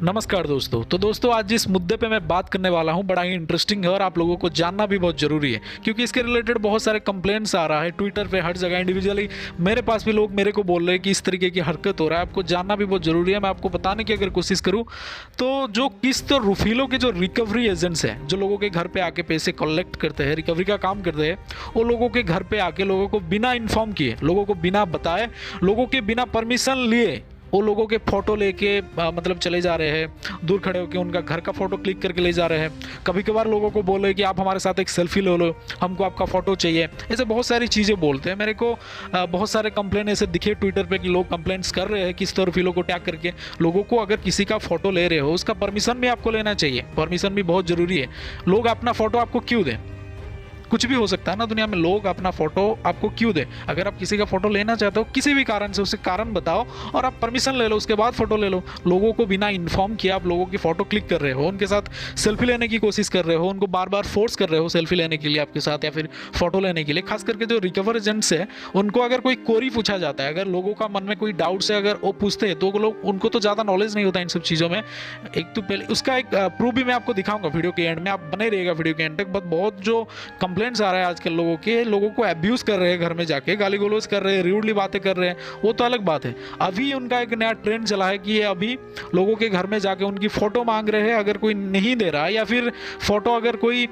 नमस्कार दोस्तों। तो दोस्तों आज जिस मुद्दे पे मैं बात करने वाला हूँ बड़ा ही इंटरेस्टिंग है और आप लोगों को जानना भी बहुत ज़रूरी है, क्योंकि इसके रिलेटेड बहुत सारे कंप्लेंट्स आ रहा है ट्विटर पे, हर जगह इंडिविजुअली मेरे पास भी लोग मेरे को बोल रहे हैं कि इस तरीके की हरकत हो रहा है। आपको जानना भी बहुत ज़रूरी है। मैं आपको बताने की अगर कोशिश करूँ तो जो किस्त और रुफीलों के जो रिकवरी एजेंट्स हैं, जो लोगों के घर पर आके पैसे कलेक्ट करते हैं, रिकवरी का काम करते हैं, वो लोगों के घर पर आके लोगों को बिना इन्फॉर्म किए, लोगों को बिना बताए, लोगों के बिना परमिशन लिए वो लोगों के फ़ोटो लेके मतलब चले जा रहे हैं, दूर खड़े होकर उनका घर का फ़ोटो क्लिक करके ले जा रहे हैं। कभी कभार लोगों को बोले कि आप हमारे साथ एक सेल्फी ले लो, हमको आपका फ़ोटो चाहिए। ऐसे बहुत सारी चीज़ें बोलते हैं। मेरे को बहुत सारे कंप्लेन ऐसे दिखे ट्विटर पे कि लोग कंप्लेंट्स कर रहे हैं किस तरह फिलों को टैग करके। लोगों को अगर किसी का फ़ोटो ले रहे हो उसका परमिशन भी आपको लेना चाहिए, परमिशन भी बहुत ज़रूरी है। लोग अपना फ़ोटो आपको क्यों दें? कुछ भी हो सकता है ना दुनिया में, लोग अपना फोटो आपको क्यों दे? अगर आप किसी का फोटो लेना चाहते हो किसी भी कारण से, उसे कारण बताओ और आप परमिशन ले लो, उसके बाद फोटो ले लो। लोगों को बिना इन्फॉर्म किया आप लोगों की फोटो क्लिक कर रहे हो, उनके साथ सेल्फी लेने की कोशिश कर रहे हो, उनको बार बार फोर्स कर रहे हो सेल्फी लेने के लिए आपके साथ या फिर फोटो लेने के लिए। खास करके जो रिकवर एजेंट्स है उनको अगर कोई क्वेरी पूछा जाता है, अगर लोगों का मन में कोई डाउट्स है, अगर वो पूछते हैं तो लोग, उनको तो ज़्यादा नॉलेज नहीं होता इन सब चीज़ों में। एक तो पहले उसका एक प्रूफ भी मैं आपको दिखाऊंगा वीडियो के एंड में, आप बने रहिएगा वीडियो के एंड तक। बट बहुत जो कंप्लेंट्स आ रहा है आजकल लोगों को अब्यूज कर रहे हैं, घर में जाके गाली गलौज कर रहे हैं, रूडली बातें कर रहे हैं, वो तो अलग बात है। अभी उनका एक नया ट्रेंड चला है कि ये अभी लोगों के घर में जाके उनकी फोटो मांग रहे हैं। अगर कोई नहीं दे रहा है या फिर फोटो अगर कोई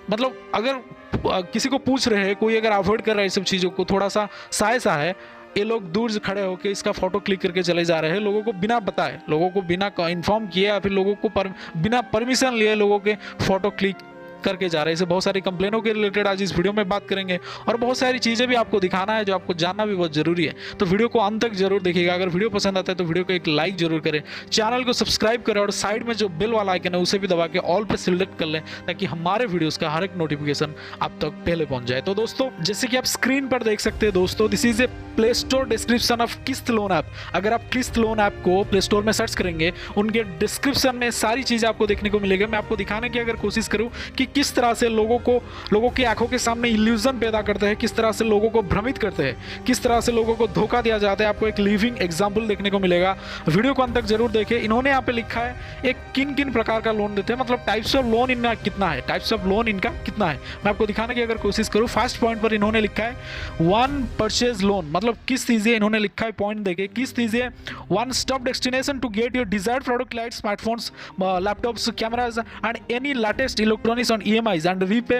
मतलब अगर किसी को पूछ रहे हैं, कोई अगर अवॉइड कर रहा है इस सब चीज़ों को, थोड़ा सा सा है, ये लोग दूर से खड़े होकर इसका फोटो क्लिक करके चले जा रहे हैं, लोगों को बिना बताए, लोगों को बिना इन्फॉर्म किए या फिर लोगों को बिना परमिशन लिए लोगों के फोटो क्लिक करके जा रहे हैं। इसे बहुत सारी कंप्लेनों के रिलेटेड आज इस वीडियो में बात करेंगे और बहुत सारी चीज़ें भी आपको दिखाना है जो आपको जानना भी बहुत जरूरी है। तो वीडियो को अंत तक जरूर देखिएगा। अगर वीडियो पसंद आता है तो वीडियो को एक लाइक जरूर करें, चैनल को सब्सक्राइब करें और साइड में जो बेल वाला आइकन है उसे भी दबा के ऑल पे सिलेक्ट कर लें, ताकि हमारे वीडियोस का हर एक नोटिफिकेशन आप तक पहले पहुंच जाए। तो दोस्तों जैसे कि आप स्क्रीन पर देख सकते हैं दोस्तों, this is a play store description of किस्त लोन ऐप। अगर आप किस्त लोन ऐप को प्ले स्टोर में सर्च करेंगे, उनके डिस्क्रिप्शन में सारी चीज़ आपको देखने को मिलेगा। मैं आपको दिखाने की अगर कोशिश करूँ कि किस तरह से लोगों की आंखों के सामने इल्यूजन पैदा करते हैं, किस तरह से लोगों को भ्रमित करते हैं, किस तरह से लोगों को धोखा दिया जाता है, आपको एक लिविंग एग्जांपल देखने को मिलेगा। वीडियो को अंत तक जरूर देखें। इन्होंने यहाँ पे लिखा है एक किन किन प्रकार का लोन देते हैं, मतलब टाइप्स ऑफ लोन इनका कितना है, टाइप्स ऑफ लोन इनका कितना है। मैं आपको दिखाने की अगर कोशिश करूँ, फर्स्ट पॉइंट पर इन्होंने लिखा है वन परचेज लोन, मतलब किस चीज़ें इन्होंने लिखा है पॉइंट देखे, किस चीज़ें one stop destination to get your desired product like smartphones, laptops, cameras and any latest electronics on EMIs and repay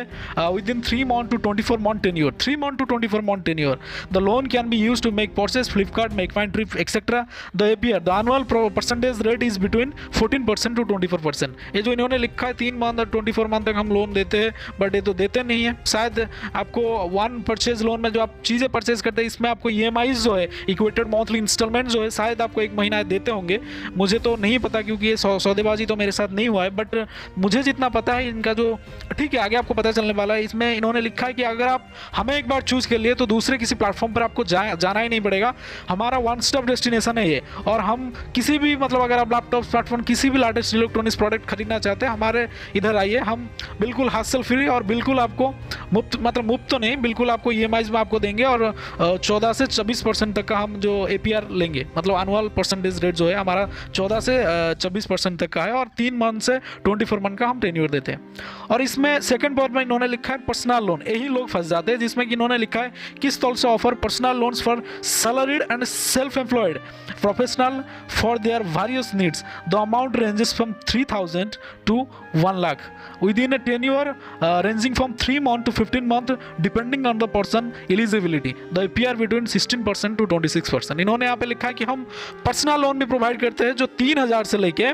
within 3 month to 24 month tenure. 3 month to 24 month tenure. The loan can be used to make purchase, Flipkart, make fine trip, etc. The APR, the annual percentage rate is between 14% to 24%. ये जो इन्होंने लिखा है 3 month और 24 month तक हम loan देते हैं, बट ये तो देते नहीं है। शायद आपको वन परचेज लोन में जो आप चीज़ें परचेज करते हैं इसमें आपको EMIs जो है, इक्वेटेड मंथली इंस्टॉलमेंट जो है, शायद आपको 1 महीना देते होंगे। मुझे तो नहीं पता क्योंकि ये सौदेबाजी तो मेरे साथ नहीं हुआ है, बट मुझे जितना पता है इनका जो, ठीक है आगे आपको पता चलने वाला है। इसमें इन्होंने लिखा है कि अगर आप हमें एक बार चूज कर लिए तो दूसरे किसी प्लेटफॉर्म पर आपको जाना ही नहीं पड़ेगा। हमारा वन स्टॉप डेस्टिनेशन है ये, और हम किसी भी मतलब अगर आप लैपटॉप, स्मार्टफोन, किसी भी लेटेस्ट इलेक्ट्रॉनिक्स प्रोडक्ट खरीदना चाहते हैं हमारे इधर आइए, हम बिल्कुल हासिल फ्री और बिल्कुल आपको मुफ्त, मतलब मुफ्त तो नहीं, बिल्कुल आपको EMIs में आपको देंगे और 14 से 24% तक का हम जो APR लेंगे, मतलब एनुअल परसेंटेज रेट जो है हमारा 14 से 24% तक का है और 3 मंथ से 24 मंथ का हम टेन्योर देते हैं। और इसमें सेकंड पॉइंट में इन्होंने लिखा है पर्सनल लोन। यही लोग फंस जाते हैं, जिसमें कि इन्होंने लिखा है किस्त also offer personal loans for salaried and self employed professional for their various needs. The amount ranges from 3,000 to 1 lakh within a tenure ranging from 3 month to 15 month depending on the person eligibility. The APR between 16% to 26%. इन्होंने यहाँ पे लिखा है कि हम personal loan भी provide करते हैं जो 3,000 से लेके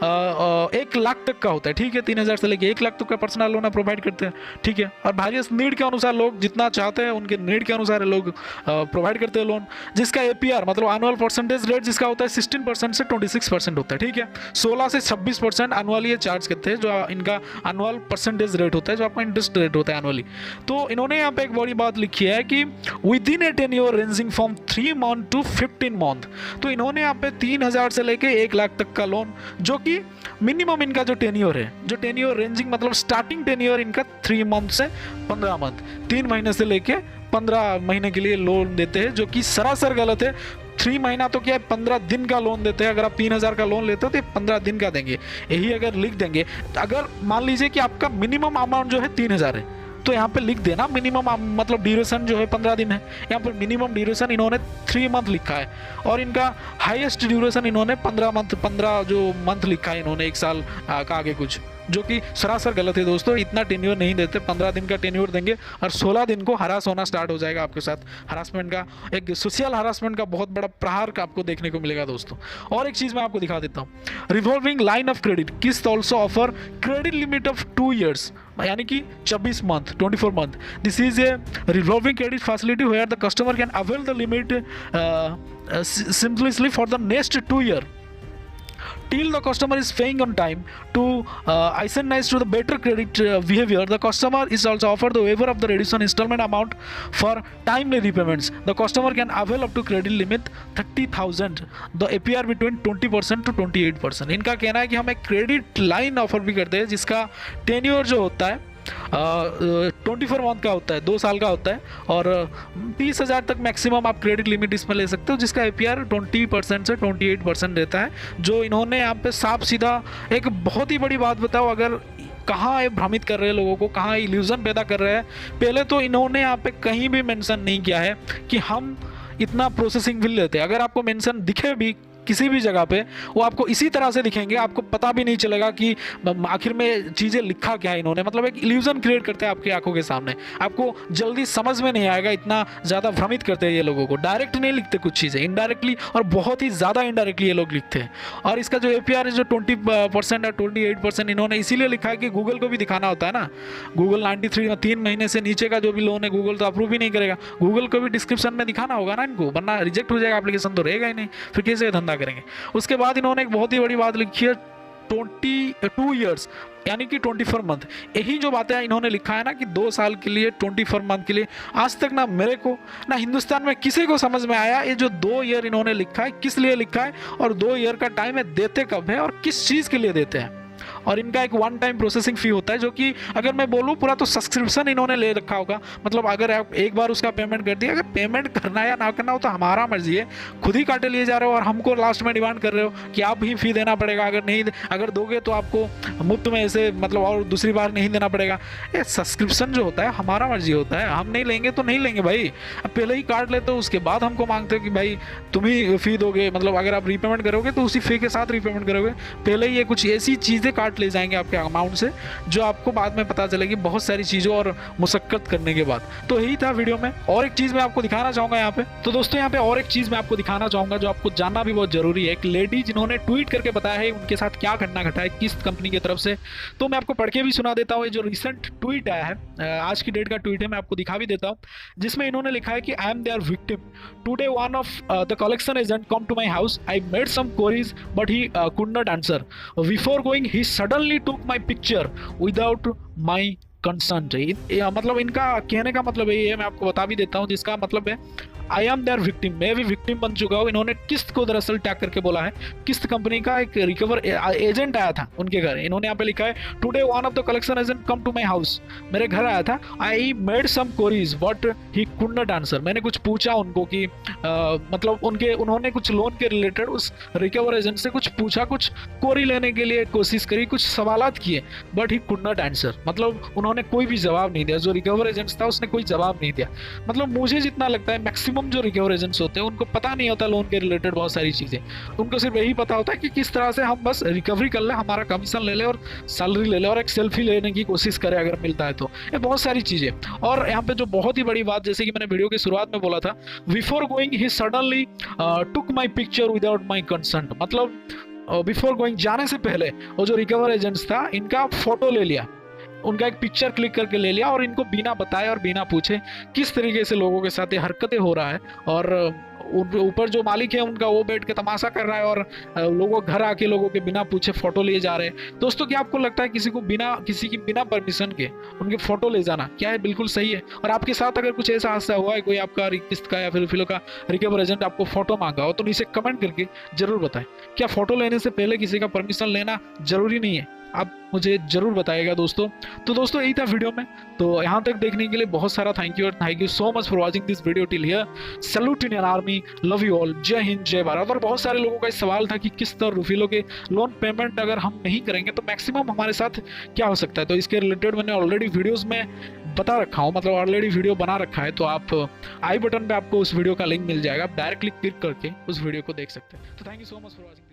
1 लाख तक का होता है। ठीक है, 3,000 से लेके 1 लाख तक का पर्सनल लोन प्रोवाइड करते हैं। ठीक है, और वेरियस नीड के अनुसार लोग जितना चाहते हैं उनके नीड के अनुसार लोग प्रोवाइड करते हैं लोन, जिसका APR मतलब एनुअल परसेंटेज रेट जिसका होता है 16% से 26% होता है। ठीक है, 16 से 26% एनुअली ये चार्ज करते हैं, जो इनका एनुअल परसेंटेज रेट होता है, जो आपका इंटरेस्ट रेट होता है एनुअली। तो इन्होंने यहाँ पे एक बड़ी बात लिखी है कि within a tenure ranging from 3 month to 15 month. तो इन्होंने यहाँ पे 3,000 से लेके 1 लाख तक का लोन, जो कि मिनिमम इनका जो टेन्योर है, जो टेन्योर रेंजिंग मतलब स्टार्टिंग टेन्योर इनका 3 मंथ से 15 मंथ, 3 महीने से लेके 15 महीने के लिए लोन देते हैं, जो कि सरासर गलत है। 3 महीना तो क्या है, 15 दिन का लोन देते हैं। अगर आप 3,000 का लोन लेते हो तो ये 15 दिन का देंगे। यही अगर लिख देंगे, अगर मान लीजिए कि आपका मिनिमम अमाउंट जो है 3,000 है, तो यहाँ पे लिख देना मिनिमम, मतलब ड्यूरेशन जो है 15 दिन है। यहाँ पर मिनिमम ड्यूरेशन इन्होंने 3 मंथ लिखा है, और इनका हाईएस्ट ड्यूरेशन इन्होंने 15 जो मंथ लिखा है इन्होंने, 1 साल का आगे कुछ, जो कि सरासर गलत है दोस्तों। इतना टेन्योर नहीं देते, 15 दिन का टेन्योर देंगे और 16 दिन को हरास होना स्टार्ट हो जाएगा आपके साथ। हरासमेंट का, एक सोशल हरासमेंट का बहुत बड़ा प्रहार का आपको देखने को मिलेगा दोस्तों। और एक चीज़ मैं आपको दिखा देता हूँ, रिवॉल्विंग लाइन ऑफ क्रेडिट किस्त also offer credit limit of 2 years, यानी कि 24 month, 24 month. This is a revolving credit facility where the customer can avail the limit simply for the next 2 year till the customer is paying on time. To incentivize to the better credit behavior, the customer is also offered the waiver of the reduction installment amount for timely repayments. The customer can avail up to credit limit 30,000, the APR between 20% to 28%. इनका कहना है कि हम एक credit line offer भी करते हैं जिसका टेन्योर जो होता है 24 मंथ का होता है, 2 साल का होता है, और 30,000 तक मैक्सिमम आप क्रेडिट लिमिट इसमें ले सकते हो, जिसका APR 20% से 28% रहता है। जो इन्होंने यहाँ पे साफ सीधा एक बहुत ही बड़ी बात बताओ, अगर कहाँ ये भ्रमित कर रहे हैं लोगों को, कहाँ इल्यूजन पैदा कर रहे हैं। पहले तो इन्होंने यहाँ पे कहीं भी मेंशन नहीं किया है कि हम इतना प्रोसेसिंग बिल लेते हैं। अगर आपको मेंशन दिखे भी किसी भी जगह पे, वो आपको इसी तरह से दिखेंगे, आपको पता भी नहीं चलेगा कि आखिर में चीज़ें लिखा क्या है इन्होंने। मतलब एक इल्यूजन क्रिएट करते हैं आपकी आंखों के सामने, आपको जल्दी समझ में नहीं आएगा, इतना ज़्यादा भ्रमित करते हैं ये लोगों को। डायरेक्ट नहीं लिखते कुछ चीज़ें, इनडायरेक्टली, और बहुत ही ज़्यादा इनडायरेक्टली ये लोग लिखते हैं। और इसका जो APR है जो 20% या 28%, इन्होंने इसीलिए लिखा है कि गूगल को भी दिखाना होता है ना। गूगल 93 3 महीने से नीचे का जो भी लोन है गूगल तो अप्रूव ही नहीं करेगा, गूगल को भी डिस्क्रिप्शन में दिखाना होगा ना इनको, वरना रिजेक्ट हो जाएगा, एप्लीकेशन तो रहेगा ही नहीं, फिर कैसे धंधा करेंगे। उसके बाद इन्होंने एक बहुत ही बड़ी बात लिखी है, 22 ईयर्स यानी कि 24 मंथ। यही जो बातें इन्होंने लिखा है ना कि 2 साल के लिए 24 मंथ के लिए, आज तक ना मेरे को ना हिंदुस्तान में किसी को समझ में आया ये जो 2 ईयर इन्होंने लिखा है किस लिए लिखा है, और 2 ईयर का टाइम है देते कब है और किस चीज़ के लिए देते हैं। और इनका एक 1 टाइम प्रोसेसिंग फी होता है, जो कि अगर मैं बोलूँ पूरा तो सब्सक्रिप्शन इन्होंने ले रखा होगा। मतलब अगर आप एक बार उसका पेमेंट कर दिया, अगर पेमेंट करना या ना करना हो तो हमारा मर्जी है, खुद ही काटे लिए जा रहे हो और हमको लास्ट में डिमांड कर रहे हो कि आप ही फी देना पड़ेगा, अगर नहीं अगर दोगे तो आपको मुफ्त में ऐसे मतलब और दूसरी बार नहीं देना पड़ेगा। ये सब्सक्रिप्शन जो होता है हमारा मर्जी होता है, हम नहीं लेंगे तो नहीं लेंगे भाई। अब पहले ही काट लेते हो, उसके बाद हमको मांगते हो कि भाई तुम ही फी दोगे, मतलब अगर आप रीपेमेंट करोगे तो उसी फी के साथ रीपेमेंट करोगे। पहले ही ये कुछ ऐसी चीज़ें काट ले जाएंगे आपके अमाउंट से जो आपको बाद में पता चलेगी बहुत सारी चीज़ों और मुशक्कत करने के बाद। तो यही था वीडियो में। और एक चीज़ मैं आपको दिखाना चाहूँगा यहाँ पे, तो दोस्तों यहाँ पे और एक चीज़ मैं आपको दिखाना चाहूँगा जो आपको जानना भी बहुत जरूरी है। एक लेडी जिन्होंने ट्वीट करके बताया है उनके साथ क्या घटना घटा है किस कंपनी की तरफ से, तो मैं आपको पढ़ के भी सुना देता हूँ। ये जो रिसेंट ट्वीट आया है, आज की डेट का ट्वीट है, मैं आपको दिखा भी देता हूँ, जिसमें इन्होंने लिखा है कि I am their victim today, one of the collection agent come to my house, I made some queries but he could not answer, before going he suddenly took my picture without my consent. मतलब इनका कहने का मतलब ये है, मैं आपको बता भी देता हूँ, जिसका मतलब है आई एम देयर विक्टिम, मैं भी विक्टिम बन चुका हूँ। इन्होंने किस्त को दरअसल टैग करके बोला है, किस्त कंपनी का एक रिकवर एजेंट आया था उनके घर। इन्होंने यहाँ पे लिखा है today one of the collection agent come to my house, मेरे घर आया था, I made some queries but he could not answer, मैंने कुछ पूछा उनको कि मतलब उन्होंने कुछ लोन के रिलेटेड उस रिकवर एजेंट से कुछ पूछा, कुछ क्वेरी लेने के लिए कोशिश करी, कुछ सवालात किए, but he could not answer, मतलब उन्होंने कोई भी जवाब नहीं दिया। जो रिकवर एजेंट था उसने कोई जवाब नहीं दिया। मतलब मुझे जितना लगता है मैक्सिमम जो रिकवर एजेंट्स होते हैं उनको पता नहीं होता लोन के रिलेटेड बहुत सारी चीजें, उनको सिर्फ यही पता होता है कि किस तरह से हम बस रिकवरी कर ले, हमारा कमीशन ले ले और सैलरी ले ले और एक सेल्फी लेने की कोशिश करें अगर मिलता है तो। ये बहुत सारी चीजें। और यहाँ पे जो बहुत ही बड़ी बात, जैसे कि मैंने वीडियो की शुरुआत में बोला था, before going he suddenly took my picture without my consent, मतलब बिफोर गोइंग जाने से पहले वो जो रिकवर एजेंट्स था इनका फोटो ले लिया, उनका एक पिक्चर क्लिक करके ले लिया और इनको बिना बताए और बिना पूछे किस तरीके से लोगों के साथ ये हरकतें हो रहा है। और ऊपर जो मालिक है उनका वो बैठ के तमाशा कर रहा है और लोगों घर आके लोगों के बिना पूछे फोटो लिए जा रहे हैं। दोस्तों क्या आपको लगता है किसी की बिना परमिशन के उनके फोटो ले जाना क्या है बिल्कुल सही है? और आपके साथ अगर कुछ ऐसा हादसा हुआ है, कोई आपका किस्त का या फिर फिलो का रिकवर एजेंट आपको फोटो मांगा हो, तो नीचे कमेंट करके जरूर बताएं। क्या फोटो लेने से पहले किसी का परमिशन लेना जरूरी नहीं है? आप मुझे जरूर बताइएगा दोस्तों। तो दोस्तों यही था वीडियो में। तो यहाँ तक देखने के लिए बहुत सारा थैंक यू, और thank you so much for watching this video till here. Salute Indian army, love you all, जय हिंद जय भारत। और बहुत सारे लोगों का इस सवाल था कि किस तरह रूफीलो के लोन पेमेंट अगर हम नहीं करेंगे तो मैक्सिमम हमारे साथ क्या हो सकता है। तो इसके रिलेटेड मैंने ऑलरेडी वीडियोस में बता रखा हूँ, मतलब ऑलरेडी वीडियो बना रखा है। तो आप आई बटन पे आपको उस वीडियो का लिंक मिल जाएगा, आप डायरेक्टली क्लिक करके उस वीडियो को देख सकते हैं। तो thank you so much for watching.